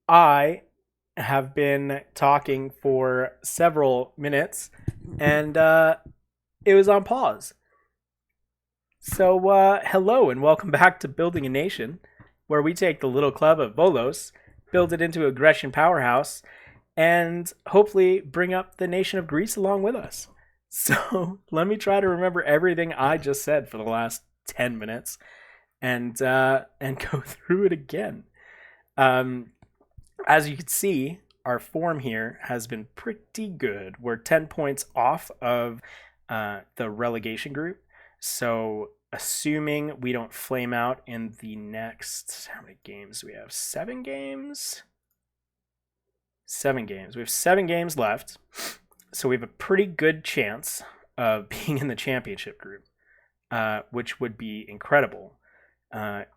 I have been talking for several minutes and it was on pause. So, hello and welcome back to Building a Nation, where we take the little club of Volos, build it into aggression powerhouse, and hopefully bring up the nation of Greece along with us. So, let me try to remember everything I just said for the last 10 minutes and go through it again. Um, as you can see, our form here has been pretty good. We're 10 points off of the relegation group. So, assuming we don't flame out in the next, how many games do we have? 7 games? 7 games. We have 7 games left. So, we have a pretty good chance of being in the championship group, which would be incredible.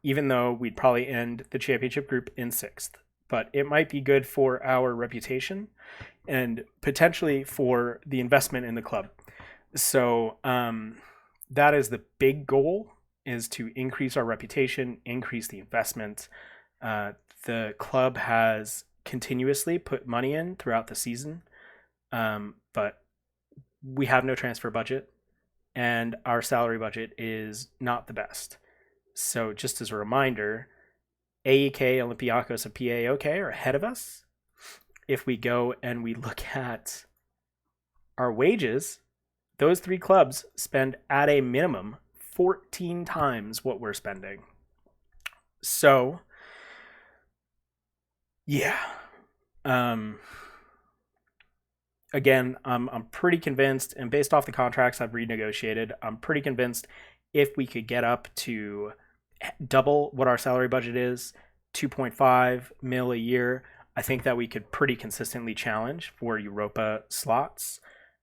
Even though we'd probably end the championship group in sixth, but it might be good for our reputation and potentially for the investment in the club. So that is the big goal: is to increase our reputation, increase the investment. The club has continuously put money in throughout the season, but we have no transfer budget, and our salary budget is not the best. So, just as a reminder, AEK, Olympiacos, and PAOK are ahead of us. If we go and we look at our wages, those three clubs spend at a minimum 14 times what we're spending. So, yeah. Um, Again, I'm pretty convinced, and based off the contracts I've renegotiated, I'm pretty convinced if we could get up to double what our salary budget is, 2.5 mil a year, I think that we could pretty consistently challenge for Europa slots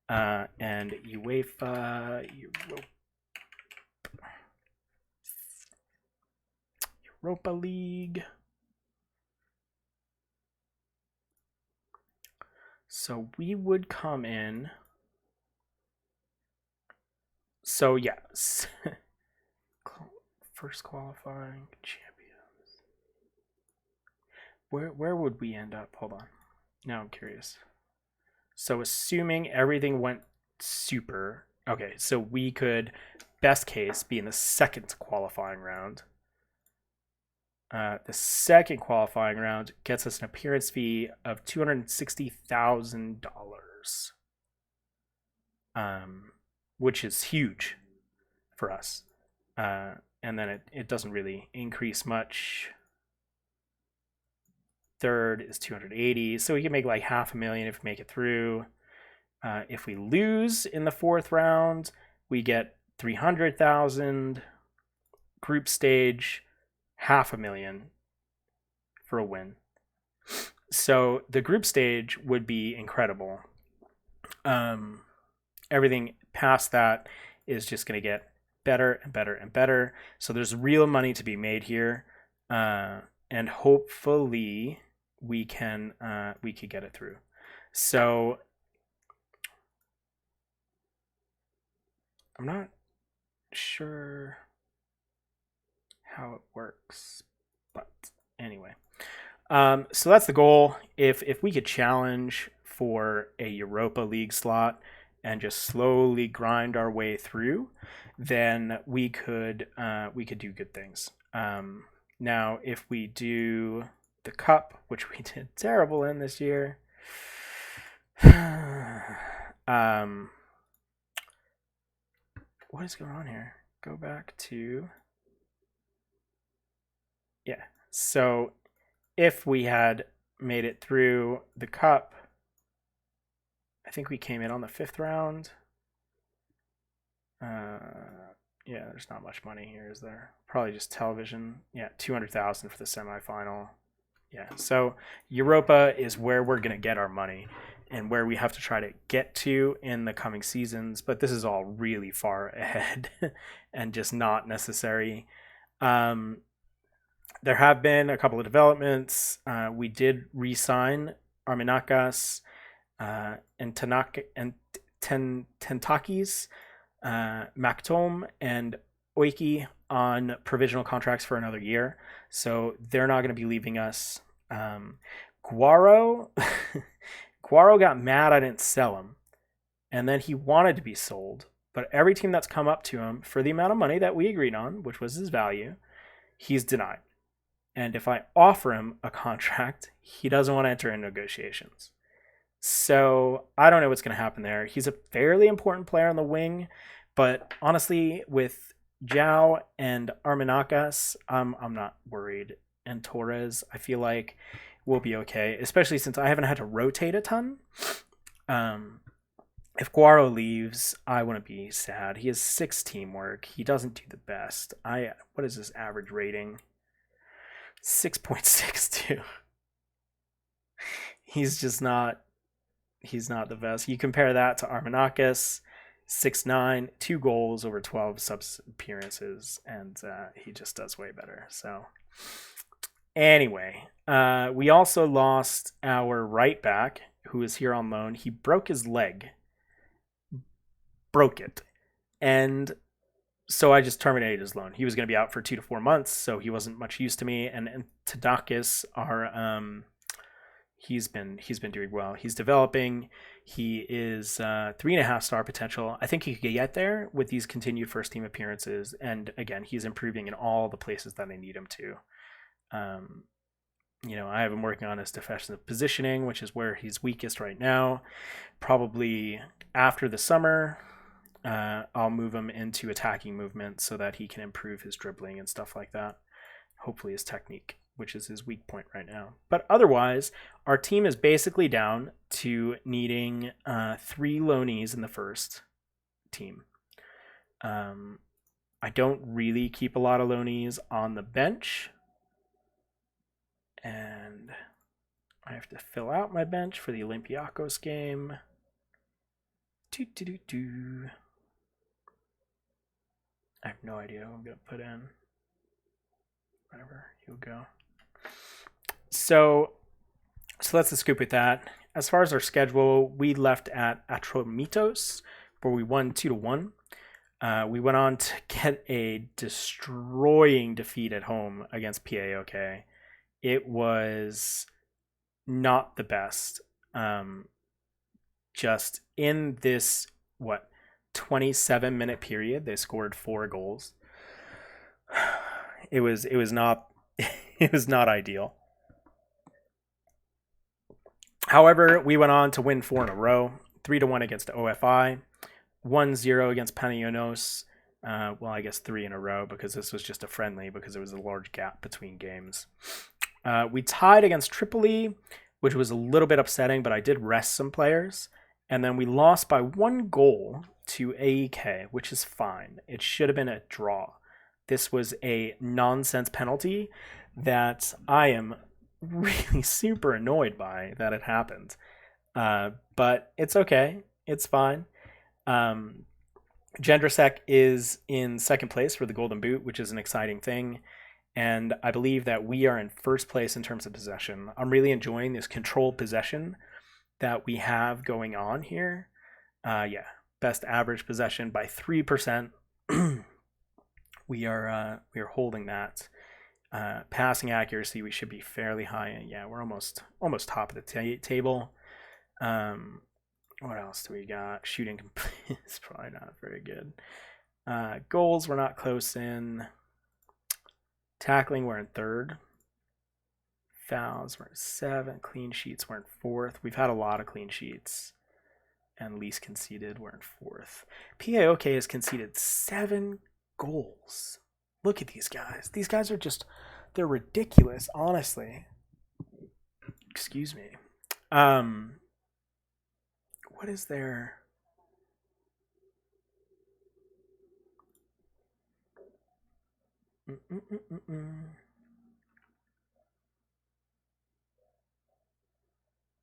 and Europa League. So we would come in. So yeah, first qualifying champions. Where would we end up? Hold on. Now I'm curious. So assuming everything went super, okay, so we could best case be in the second qualifying round. The second qualifying round gets us an appearance fee of $260,000, which is huge for us. And then it doesn't really increase much. Third is 280, so we can make like $500,000 if we make it through. If we lose in the fourth round, we get 300,000. Group stage, $500,000 for a win. So the group stage would be incredible. Everything past that is just going to get better and better and better. So there's real money to be made here, and hopefully we could get it through. So I'm not sure how it works, but anyway. So that's the goal. If we could challenge for a Europa League slot and just slowly grind our way through, then we could do good things. Now, if we do the cup, which we did terrible in this year, what is going on here? Go back to, yeah. So if we had made it through the cup, I think we came in on the fifth round. Yeah, there's not much money here, is there? Probably just television. Yeah, 200,000 for the semifinal. Yeah, so Europa is where we're gonna get our money and where we have to try to get to in the coming seasons. But this is all really far ahead and just not necessary. There have been a couple of developments. We did re-sign Armenakas and Tentakis, Maktom, and Oiki on provisional contracts for another year. So they're not going to be leaving us. Guaro, Guaro got mad I didn't sell him, and then he wanted to be sold. But every team that's come up to him for the amount of money that we agreed on, which was his value, he's denied. And if I offer him a contract, he doesn't want to enter in negotiations. So I don't know what's going to happen there. He's a fairly important player on the wing, but honestly, with Zhao and Armenakis, I'm not worried. And Torres, I feel like we'll be okay, especially since I haven't had to rotate a ton. If Guaro leaves, I wouldn't be sad. He has 6 teamwork. He doesn't do the best. What is his average rating? 6.62. He's not the best. You compare that to Armenakis, 6'9", 2 goals over 12 subs appearances, and he just does way better. So anyway, we also lost our right back, who is here on loan. He broke his leg. Broke it. And so I just terminated his loan. He was going to be out for 2 to 4 months, so he wasn't much use to me. And Tadakis, he's been doing well. He's developing. He is 3.5 star potential. I think he could get there with these continued first team appearances. And again, he's improving in all the places that I need him to. I have him working on his defensive positioning, which is where he's weakest right now. Probably after the summer, I'll move him into attacking movement so that he can improve his dribbling and stuff like that. Hopefully his technique, which is his weak point right now. But otherwise, our team is basically down to needing 3 loanees in the first team. I don't really keep a lot of loanees on the bench. And I have to fill out my bench for the Olympiacos game. I have no idea who I'm going to put in. Whatever, he'll go. So that's the scoop with that. As far as our schedule, we left at Atromitos, where we won 2-1. We went on to get a destroying defeat at home against PAOK. It was not the best. Just in this, 27-minute period, they scored 4 goals. It was not ideal. However, we went on to win 4 in a row, 3-1 against OFI, 1-0 against Panayonos. I guess 3 in a row because this was just a friendly because there was a large gap between games. We tied against Tripoli, which was a little bit upsetting, but I did rest some players. And then we lost by 1 goal to AEK, which is fine. It should have been a draw. This was a nonsense penalty that I am really super annoyed by that it happened. But it's okay. It's fine. Gendrasek is in 2nd place for the Golden Boot, which is an exciting thing. And I believe that we are in 1st place in terms of possession. I'm really enjoying this controlled possession that we have going on here. Best average possession by 3%. We are holding that. Passing accuracy, we should be fairly high. Yeah, we're almost top of the table. What else do we got? Shooting is probably not very good. Goals, we're not close in. Tackling, we're in 3rd. Fouls, we're in 7th. Clean sheets, we're in 4th. We've had a lot of clean sheets. And least conceded, we're in 4th. PAOK has conceded 7 goals. Look at these guys. These guys are they're ridiculous, honestly. Excuse me. What is their...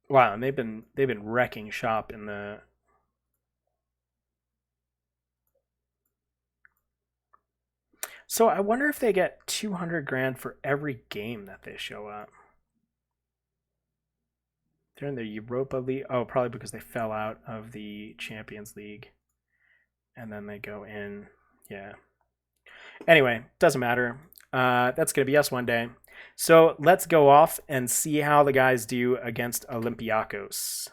Wow, and they've been wrecking shop in the... So I wonder if they get 200 grand for every game that they show up. They're in the Europa League. Oh, probably because they fell out of the Champions League. And then they go in. Yeah. Anyway, doesn't matter. That's going to be us one day. So let's go off and see how the guys do against Olympiacos.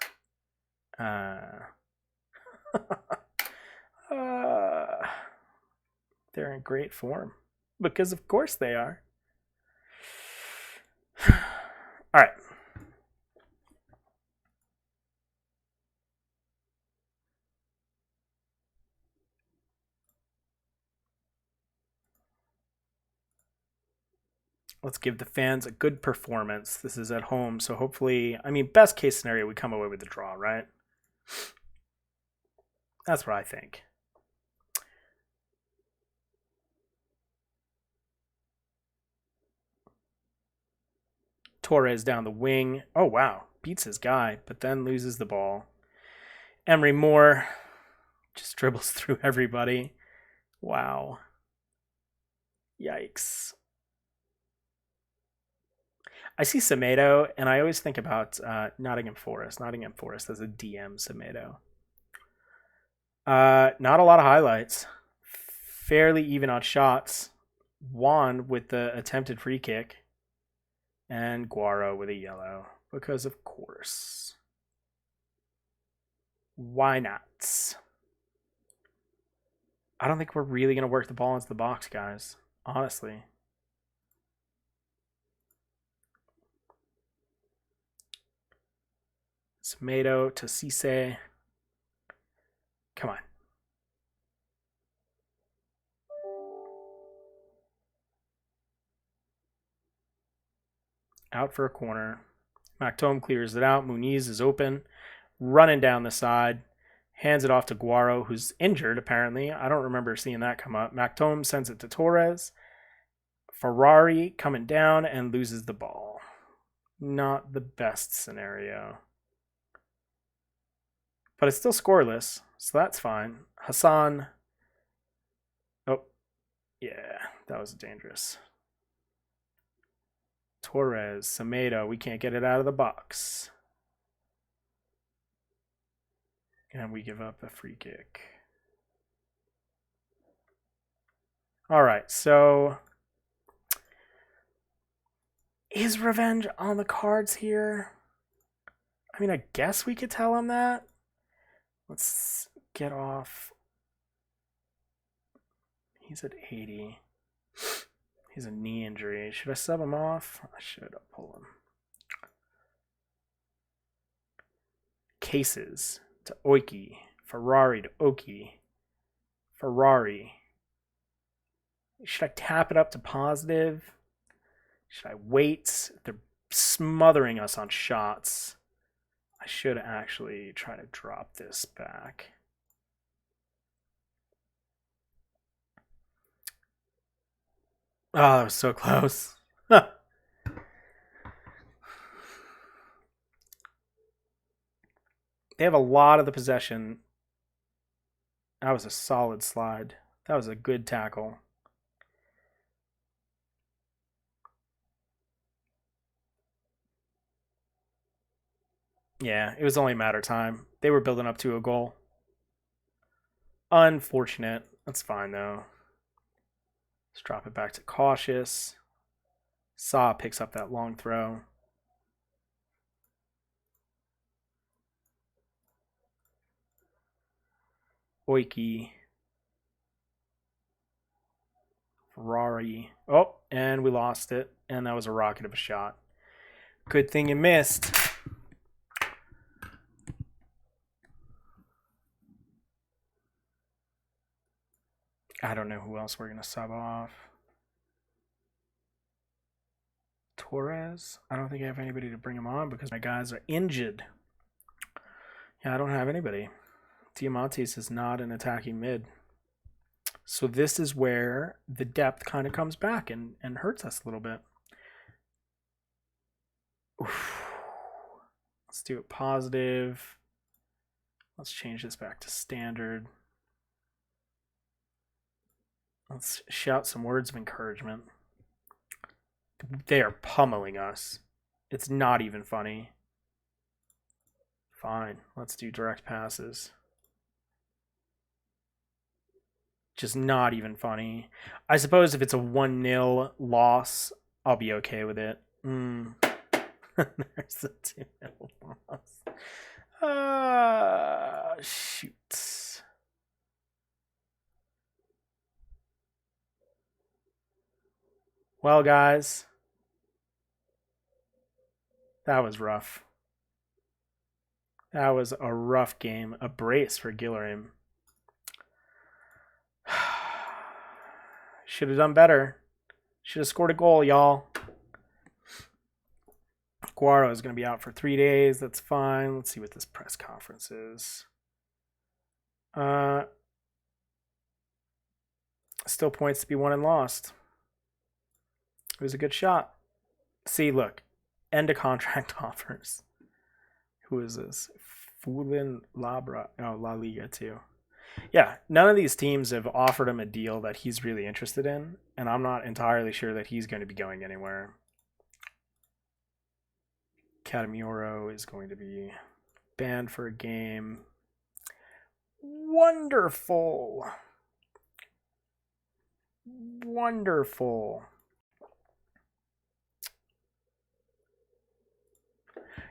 They're in great form because, of course, they are. All right. Let's give the fans a good performance. This is at home, so hopefully, I mean, best case scenario, we come away with a draw, right? That's what I think. Torres down the wing. Oh, wow. Beats his guy, but then loses the ball. Emery Moore just dribbles through everybody. Wow. Yikes. I see Semedo, and I always think about Nottingham Forest. Nottingham Forest as a DM Semedo. Not a lot of highlights. Fairly even on shots. Juan with the attempted free kick. And Guaro with a yellow. Because of course. Why not? I don't think we're really going to work the ball into the box, guys. Honestly. Semedo to Cisse. Come on. Out for a corner. Mactome clears it out. Muniz is open. Running down the side. Hands it off to Guaro, who's injured, apparently. I don't remember seeing that come up. Mactome sends it to Torres. Ferrari coming down and loses the ball. Not the best scenario. But it's still scoreless, so that's fine. Hassan. Oh, yeah, that was dangerous. Torres, Semedo, we can't get it out of the box. And we give up a free kick. All right, so is revenge on the cards here? I mean, I guess we could tell him that. Let's get off. He's at 80. He's a knee injury. Should I sub him off? I should. I'll pull him. Cases to Oiki. Ferrari to Oki. Ferrari. Should I tap it up to positive? Should I wait? They're smothering us on shots. I should actually try to drop this back. Oh, that was so close. They have a lot of the possession. That was a solid slide. That was a good tackle. Yeah, it was only a matter of time. They were building up to a goal. Unfortunate. That's fine, though. Let's drop it back to cautious. Saw picks up that long throw. Oiki. Ferrari. Oh, and we lost it. And that was a rocket of a shot. Good thing you missed. I don't know who else we're going to sub off. Torres? I don't think I have anybody to bring him on because my guys are injured. Yeah, I don't have anybody. Diamantes is not an attacking mid. So this is where the depth kind of comes back and hurts us a little bit. Oof. Let's do it positive. Let's change this back to standard. Let's shout some words of encouragement. They are pummeling us. It's not even funny. Fine, let's do direct passes. Just not even funny. I suppose if it's a 1-0 loss, I'll be okay with it. There's the 2-0 loss. Shoot. Well, guys, that was rough. That was a rough game. A brace for Gillerim. Should have done better. Should have scored a goal, y'all. Guaro is going to be out for 3 days. That's fine. Let's see what this press conference is. Still points to be won and lost. It was a good shot. See, look. End of contract offers. Who is this? Fulin Labra. Oh, La Liga too. Yeah, none of these teams have offered him a deal that he's really interested in, and I'm not entirely sure that he's going to be going anywhere. Catamuro is going to be banned for a game. Wonderful. Wonderful.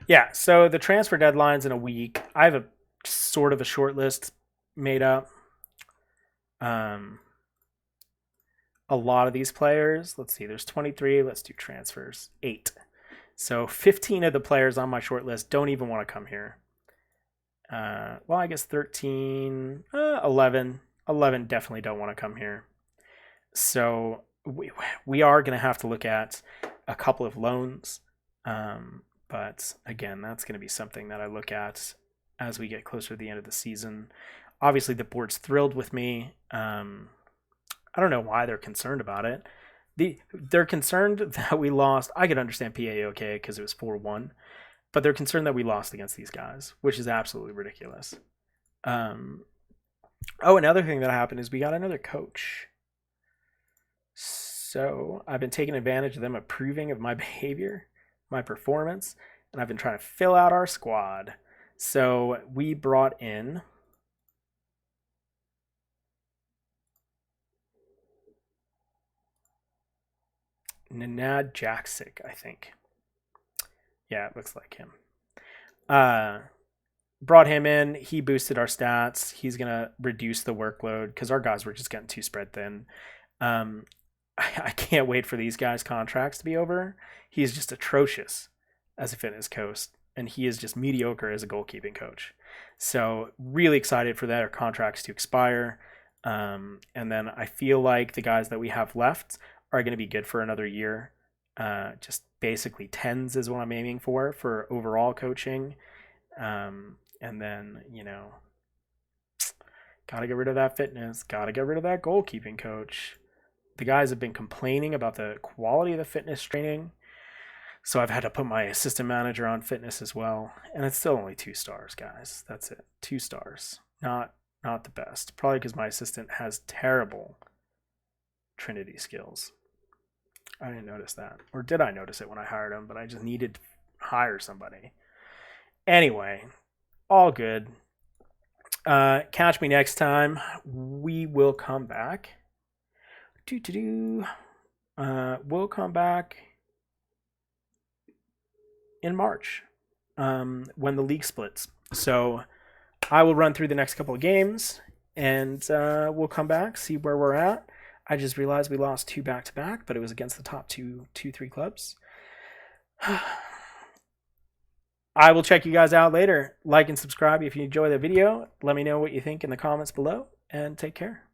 Yeah, so the transfer deadline's in a week. I have a sort of a short list made up. A lot of these players, let's see, there's 23. Let's do transfers. 8. So 15 of the players on my short list don't even want to come here. Well, I guess 13, 11. 11 definitely don't want to come here. So we are going to have to look at a couple of loans. But again, that's going to be something that I look at as we get closer to the end of the season. Obviously, the board's thrilled with me. I don't know why they're concerned about it. They're concerned that we lost. I could understand PAOK because it was 4-1, but they're concerned that we lost against these guys, which is absolutely ridiculous. Another thing that happened is we got another coach. So I've been taking advantage of them approving of my behavior, my performance, and I've been trying to fill out our squad. So we brought in Nenad Jaksic, I think. Yeah, it looks like him. Brought him in. He boosted our stats. He's going to reduce the workload because our guys were just getting too spread thin. I can't wait for these guys' contracts to be over. He's just atrocious as a fitness coach, and he is just mediocre as a goalkeeping coach. So really excited for their contracts to expire. And then I feel like the guys that we have left are going to be good for another year. Just basically 10s is what I'm aiming for overall coaching. And then, got to get rid of that fitness, got to get rid of that goalkeeping coach. The guys have been complaining about the quality of the fitness training, so I've had to put my assistant manager on fitness as well, and it's still only 2 stars, guys. That's it, 2 stars. Not the best, probably because my assistant has terrible Trinity skills. I didn't notice that, or did I notice it when I hired him? But I just needed to hire somebody. Anyway, all good. Catch me next time. We will come back. We'll come back in March when the league splits. So I will run through the next couple of games, and we'll come back, see where we're at. I just realized we lost 2 back-to-back, but it was against the top 2-3 clubs. I will check you guys out later. Like and subscribe if you enjoy the video. Let me know what you think in the comments below, and take care.